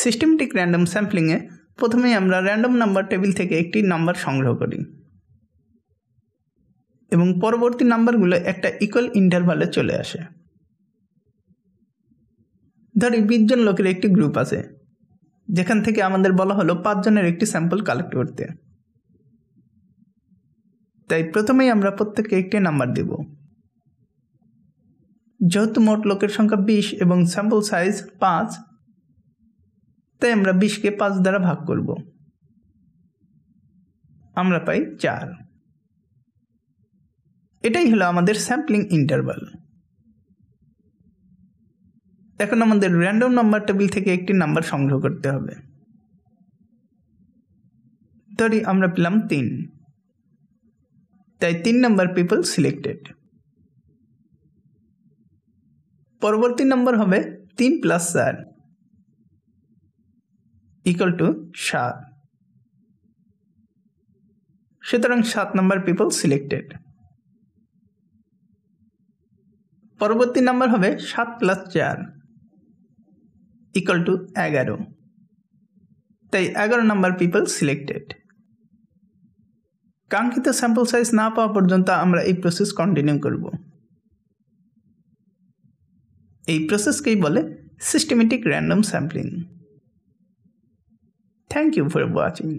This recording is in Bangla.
সিস্টেমেটিক র্যান্ডম স্যাম্পলিংয়ে প্রথমেই আমরা র্যান্ডম নাম্বার টেবিল থেকে একটি নাম্বার সংগ্রহ করি এবং পরবর্তী নাম্বারগুলো একটা ইকুয়াল ইন্টারভালে চলে আসে। ধরি 20 জন লোকের একটি গ্রুপ আছে, যেখান থেকে আমাদের বলা হলো 5 জনের একটি স্যাম্পল কালেক্ট করতে। তাই প্রথমেই আমরা প্রত্যেককে একটি নাম্বার দেব। যেহেতু মোট লোকের সংখ্যা 20 এবং স্যাম্পল সাইজ 5, তাই আমরা 20কে 5 দ্বারা ভাগ করব। আমরা পাই 4। এটাই হলো আমাদের স্যাম্পলিং ইন্টারভাল। এখন আমাদের র্যান্ডম নাম্বার টেবিল থেকে একটি নাম্বার সংগ্রহ করতে হবে। ধরি আমরা পেলাম 3, তাই 3 নাম্বার পিপল সিলেক্টেড। পরবর্তী নাম্বার হবে 3 + 4 = 7, সুতরাং 7 নাম্বার পিপল সিলেক্টেড। পরবর্তী নাম্বার হবে 7 + 4 = 11, তাই 11 নাম্বার পিপল সিলেক্টেড। কাঙ্ক্ষিত স্যাম্পল সাইজ না পাওয়া পর্যন্ত আমরা এই প্রসেস কন্টিনিউ করব। এই প্রসেসকেই বলে systematic random sampling. Thank you for watching.